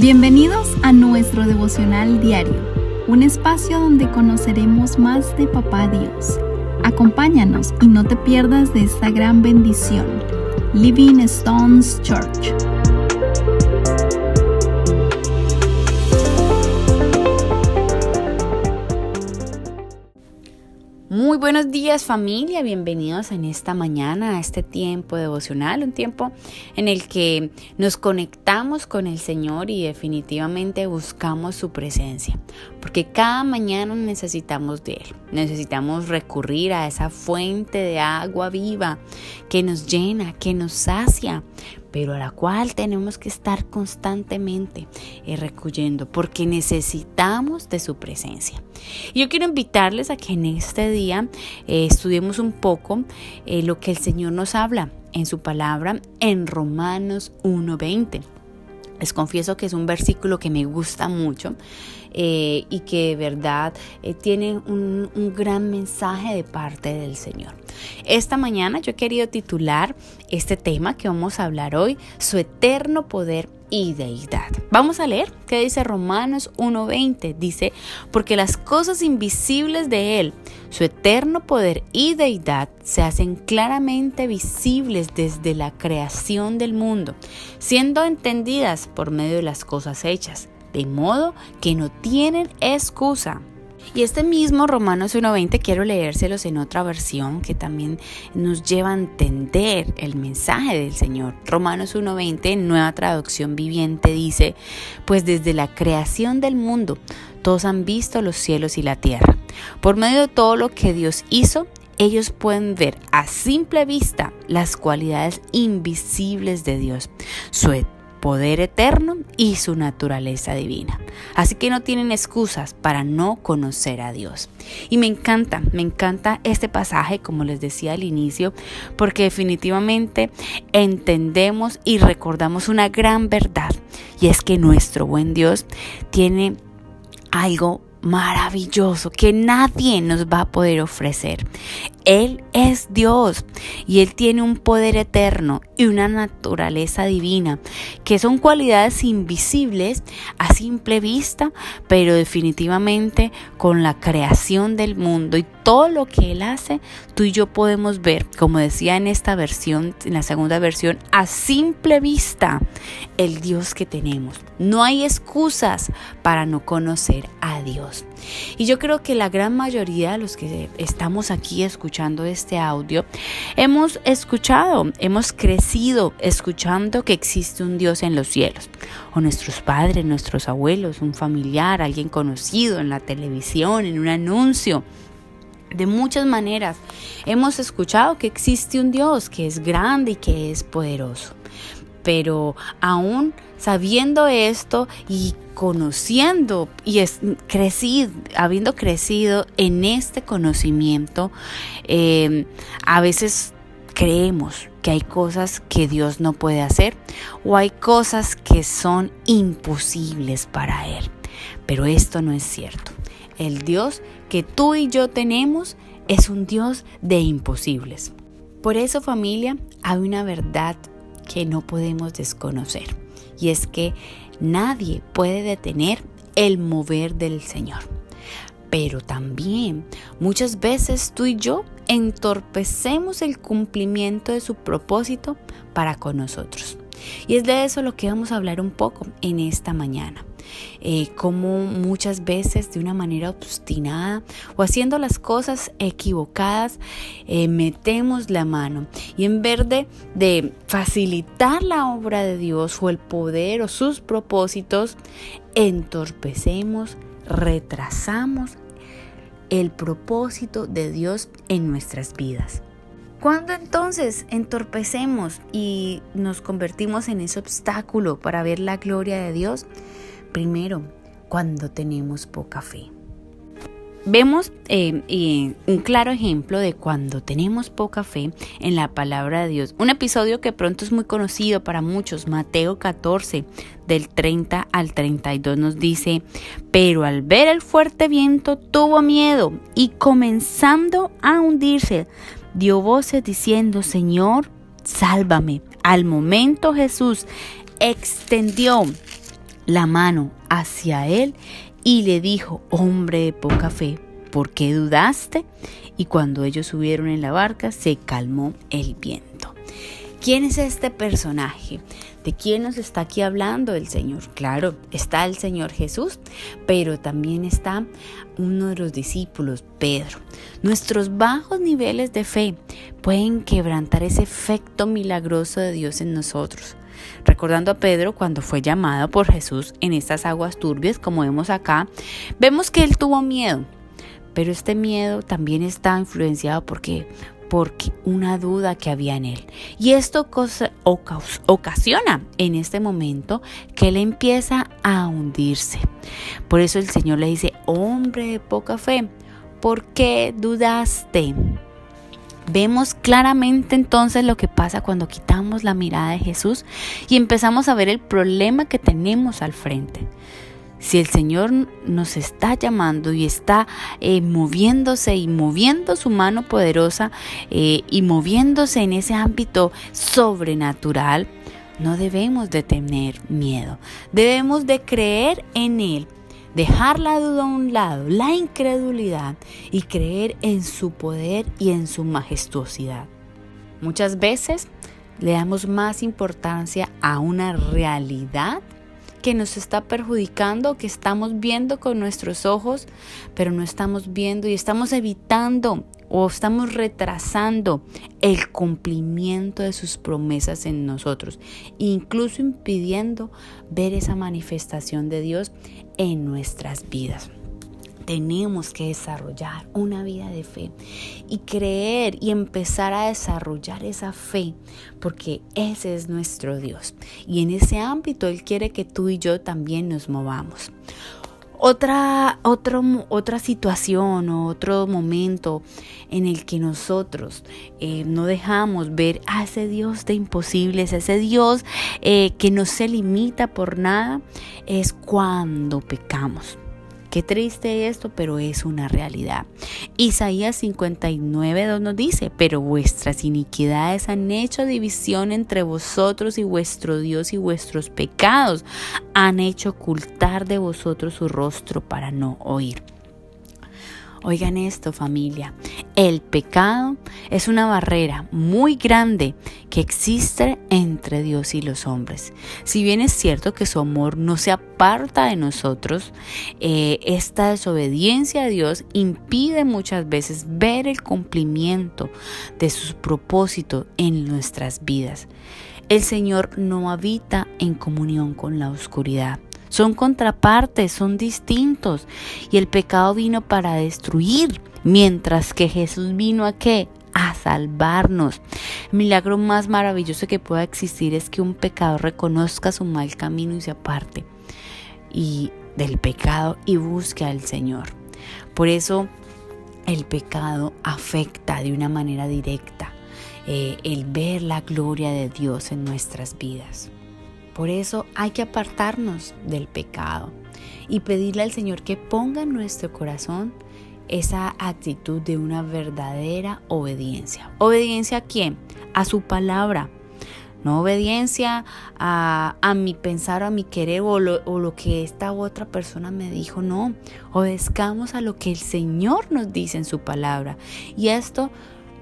Bienvenidos a nuestro devocional diario, un espacio donde conoceremos más de Papá Dios. Acompáñanos y no te pierdas de esta gran bendición. Living Stones Church. Muy buenos días, familia, bienvenidos en esta mañana a este tiempo devocional, un tiempo en el que nos conectamos con el Señor y definitivamente buscamos su presencia, porque cada mañana necesitamos de Él, necesitamos recurrir a esa fuente de agua viva que nos llena, que nos sacia, pero a la cual tenemos que estar constantemente recurriendo porque necesitamos de su presencia. Y yo quiero invitarles a que en este día estudiemos un poco lo que el Señor nos habla en su palabra en Romanos 1:20. Les confieso que es un versículo que me gusta mucho y que de verdad tiene un gran mensaje de parte del Señor. Esta mañana yo he querido titular este tema que vamos a hablar hoy, su eterno poder y deidad. Vamos a leer qué dice Romanos 1:20. Dice, porque las cosas invisibles de Él, su eterno poder y deidad, se hacen claramente visibles desde la creación del mundo, siendo entendidas por medio de las cosas hechas, de modo que no tienen excusa. Y este mismo Romanos 1:20 quiero leérselos en otra versión que también nos lleva a entender el mensaje del Señor. Romanos 1:20, nueva traducción viviente, dice, pues desde la creación del mundo todos han visto los cielos y la tierra. Por medio de todo lo que Dios hizo, ellos pueden ver a simple vista las cualidades invisibles de Dios, su poder eterno y su naturaleza divina. Así que no tienen excusas para no conocer a Dios. Y me encanta este pasaje, como les decía al inicio, porque definitivamente entendemos y recordamos una gran verdad, y es que nuestro buen Dios tiene algo maravilloso que nadie nos va a poder ofrecer. Él es Dios y Él tiene un poder eterno y una naturaleza divina que son cualidades invisibles a simple vista, pero definitivamente con la creación del mundo y todo lo que Él hace, tú y yo podemos ver, como decía en esta versión, en la segunda versión, a simple vista el Dios que tenemos. No hay excusas para no conocer a Dios. Y yo creo que la gran mayoría de los que estamos aquí escuchando este audio, hemos crecido escuchando que existe un Dios en los cielos. O nuestros padres, nuestros abuelos, un familiar, alguien conocido en la televisión, en un anuncio. De muchas maneras hemos escuchado que existe un Dios que es grande y que es poderoso. Pero aún sabiendo esto y conociendo y habiendo crecido en este conocimiento, a veces creemos que hay cosas que Dios no puede hacer o hay cosas que son imposibles para Él. Pero esto no es cierto. El Dios que tú y yo tenemos es un Dios de imposibles. Por eso, familia, hay una verdad que no podemos desconocer, y es que nadie puede detener el mover del Señor. Pero también muchas veces tú y yo entorpecemos el cumplimiento de su propósito para con nosotros. Y es de eso lo que vamos a hablar un poco en esta mañana. Como muchas veces de una manera obstinada o haciendo las cosas equivocadas, metemos la mano y en vez de facilitar la obra de Dios o el poder o sus propósitos, entorpecemos, retrasamos el propósito de Dios en nuestras vidas. ¿Cuándo entonces entorpecemos y nos convertimos en ese obstáculo para ver la gloria de Dios? Primero, cuando tenemos poca fe. Vemos un claro ejemplo de cuando tenemos poca fe en la palabra de Dios. Un episodio que pronto es muy conocido para muchos, Mateo 14, del 30 al 32 nos dice, pero al ver el fuerte viento tuvo miedo y comenzando a hundirse, dio voces diciendo, Señor, sálvame. Al momento Jesús extendió la mano hacia él y le dijo: hombre de poca fe, ¿por qué dudaste? Y cuando ellos subieron en la barca, se calmó el viento. ¿Quién es este personaje? ¿De quién nos está aquí hablando el Señor? Claro, está el Señor Jesús, pero también está uno de los discípulos, Pedro. Nuestros bajos niveles de fe pueden quebrantar ese efecto milagroso de Dios en nosotros. Recordando a Pedro cuando fue llamado por Jesús en estas aguas turbias, como vemos acá, vemos que él tuvo miedo, pero este miedo también está influenciado porque una duda que había en él. Y esto ocasiona en este momento que él empieza a hundirse. Por eso el Señor le dice: hombre de poca fe, ¿por qué dudaste? Vemos claramente entonces lo que pasa cuando quitamos la mirada de Jesús y empezamos a ver el problema que tenemos al frente. Si el Señor nos está llamando y está moviéndose y moviendo su mano poderosa y moviéndose en ese ámbito sobrenatural, no debemos de tener miedo. Debemos de creer en Él, dejar la duda a un lado, la incredulidad, y creer en su poder y en su majestuosidad. Muchas veces le damos más importancia a una realidad que nos está perjudicando, que estamos viendo con nuestros ojos, pero no estamos viendo y estamos evitando o estamos retrasando el cumplimiento de sus promesas en nosotros, incluso impidiendo ver esa manifestación de Dios en nuestras vidas. Tenemos que desarrollar una vida de fe y creer y empezar a desarrollar esa fe, porque ese es nuestro Dios y en ese ámbito Él quiere que tú y yo también nos movamos. Otra situación o otro momento en el que nosotros no dejamos ver a ese Dios de imposibles, a ese Dios que no se limita por nada, es cuando pecamos. Qué triste esto, pero es una realidad. Isaías 59:2 nos dice: pero vuestras iniquidades han hecho división entre vosotros y vuestro Dios, y vuestros pecados han hecho ocultar de vosotros su rostro para no oír. Oigan esto, familia, el pecado es una barrera muy grande que existe entre Dios y los hombres. Si bien es cierto que su amor no se aparta de nosotros, esta desobediencia a Dios impide muchas veces ver el cumplimiento de sus propósitos en nuestras vidas. El Señor no habita en comunión con la oscuridad. Son contrapartes, son distintos. Y el pecado vino para destruir, mientras que Jesús vino ¿a qué? A salvarnos. El milagro más maravilloso que pueda existir es que un pecador reconozca su mal camino y se aparte del pecado y busque al Señor. Por eso el pecado afecta de una manera directa el ver la gloria de Dios en nuestras vidas. Por eso hay que apartarnos del pecado y pedirle al Señor que ponga en nuestro corazón esa actitud de una verdadera obediencia. ¿Obediencia a quién? A su palabra. No obediencia a mi pensar o a mi querer o lo que esta otra persona me dijo. No, obedezcamos a lo que el Señor nos dice en su palabra. Y esto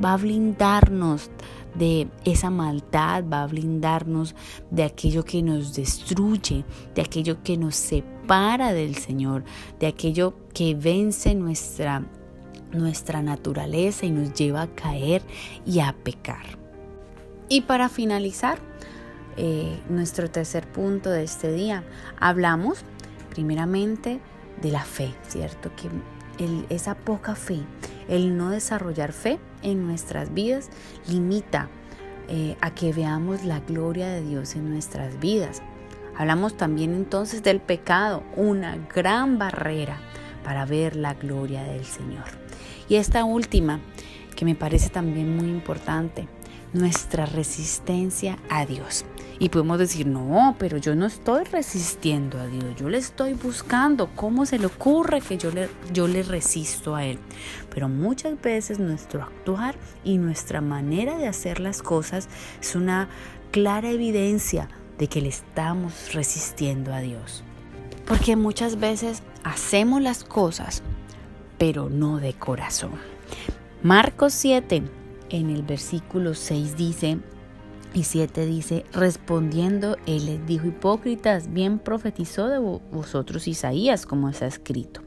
va a blindarnos de esa maldad, va a blindarnos de aquello que nos destruye, de aquello que nos separa del Señor, de aquello que vence nuestra naturaleza y nos lleva a caer y a pecar. Y para finalizar, nuestro tercer punto de este día, hablamos primeramente de la fe, ¿cierto? Que esa poca fe, el no desarrollar fe en nuestras vidas limita a que veamos la gloria de Dios en nuestras vidas. Hablamos también entonces del pecado, una gran barrera para ver la gloria del Señor. Y esta última, que me parece también muy importante, nuestra resistencia a Dios. Y podemos decir, no, pero yo no estoy resistiendo a Dios, yo le estoy buscando. ¿Cómo se le ocurre que yo le resisto a Él? Pero muchas veces nuestro actuar y nuestra manera de hacer las cosas es una clara evidencia de que le estamos resistiendo a Dios. Porque muchas veces hacemos las cosas, pero no de corazón. Marcos 7, en el versículo 6 dice, y 7 dice, respondiendo, él les dijo: hipócritas, bien profetizó de vosotros Isaías, como está escrito.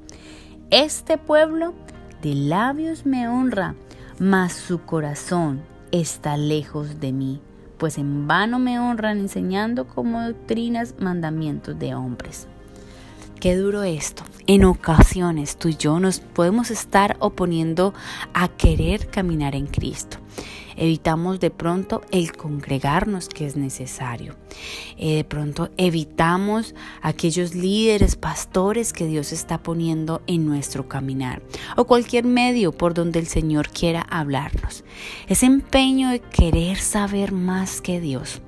Este pueblo de labios me honra, mas su corazón está lejos de mí, pues en vano me honran enseñando como doctrinas mandamientos de hombres. Qué duro esto. En ocasiones tú y yo nos podemos estar oponiendo a querer caminar en Cristo. Evitamos de pronto el congregarnos, que es necesario. De pronto evitamos aquellos líderes, pastores que Dios está poniendo en nuestro caminar, o cualquier medio por donde el Señor quiera hablarnos. Ese empeño de querer saber más que Dios,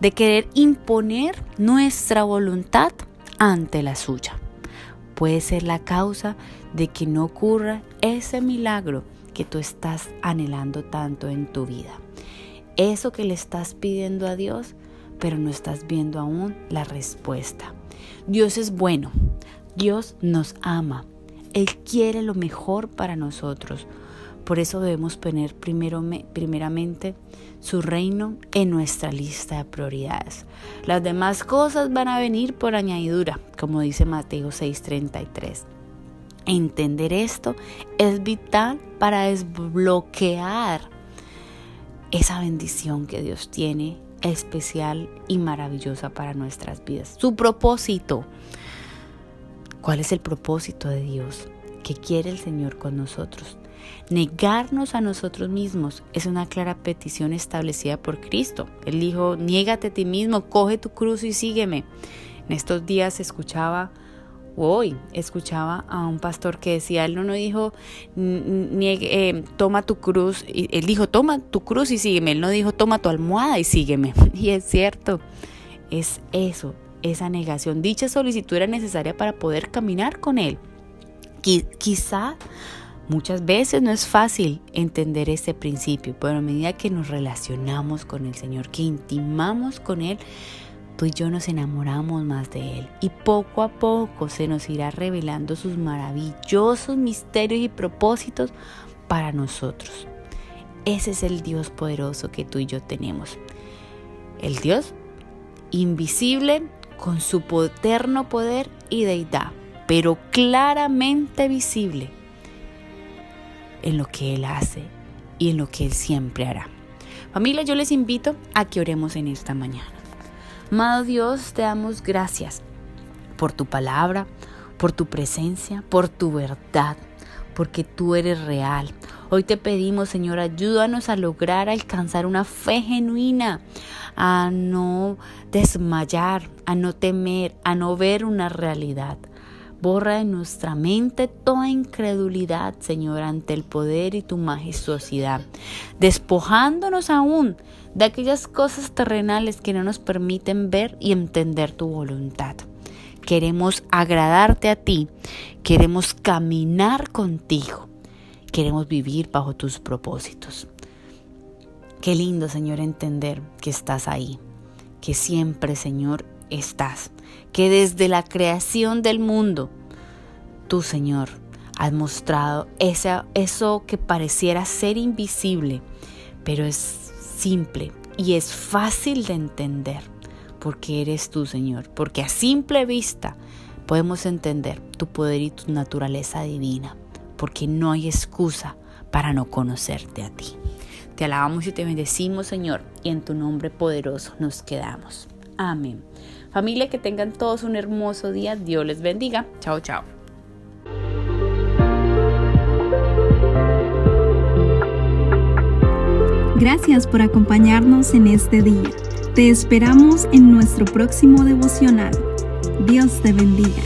de querer imponer nuestra voluntad ante la suya, puede ser la causa de que no ocurra ese milagro que tú estás anhelando tanto en tu vida. Eso que le estás pidiendo a Dios, pero no estás viendo aún la respuesta. Dios es bueno, Dios nos ama, Él quiere lo mejor para nosotros. Por eso debemos poner primeramente su reino en nuestra lista de prioridades. Las demás cosas van a venir por añadidura, como dice Mateo 6:33. Entender esto es vital para desbloquear esa bendición que Dios tiene especial y maravillosa para nuestras vidas. Su propósito. ¿Cuál es el propósito de Dios? ¿Qué quiere el Señor con nosotros? Negarnos a nosotros mismos es una clara petición establecida por Cristo. Él dijo: niégate a ti mismo, coge tu cruz y sígueme. En estos días escuchaba a un pastor que decía, él no dijo toma tu cruz, él dijo toma tu cruz y sígueme, él no dijo toma tu almohada y sígueme. Y es cierto, es eso, esa negación. Dicha solicitud era necesaria para poder caminar con Él. Quizá muchas veces no es fácil entender este principio, pero a medida que nos relacionamos con el Señor, que intimamos con Él, tú y yo nos enamoramos más de Él, y poco a poco se nos irá revelando sus maravillosos misterios y propósitos para nosotros. Ese es el Dios poderoso que tú y yo tenemos. El Dios invisible con su eterno poder y deidad, pero claramente visible en lo que Él hace y en lo que Él siempre hará. Familia, yo les invito a que oremos en esta mañana. Amado Dios, te damos gracias por tu palabra, por tu presencia, por tu verdad, porque tú eres real. Hoy te pedimos, Señor, ayúdanos a lograr alcanzar una fe genuina, a no desmayar, a no temer, a no ver una realidad. Borra de nuestra mente toda incredulidad, Señor, ante el poder y tu majestuosidad, despojándonos aún de aquellas cosas terrenales que no nos permiten ver y entender tu voluntad. Queremos agradarte a ti, queremos caminar contigo, queremos vivir bajo tus propósitos. Qué lindo, Señor, entender que estás ahí, que siempre, Señor, estás, que desde la creación del mundo, tú, Señor, has mostrado eso que pareciera ser invisible, pero es simple y es fácil de entender, porque eres tú, Señor, porque a simple vista podemos entender tu poder y tu naturaleza divina, porque no hay excusa para no conocerte a ti. Te alabamos y te bendecimos, Señor, y en tu nombre poderoso nos quedamos. Amén. Familia, que tengan todos un hermoso día. Dios les bendiga. Chao, chao. Gracias por acompañarnos en este día. Te esperamos en nuestro próximo devocional. Dios te bendiga.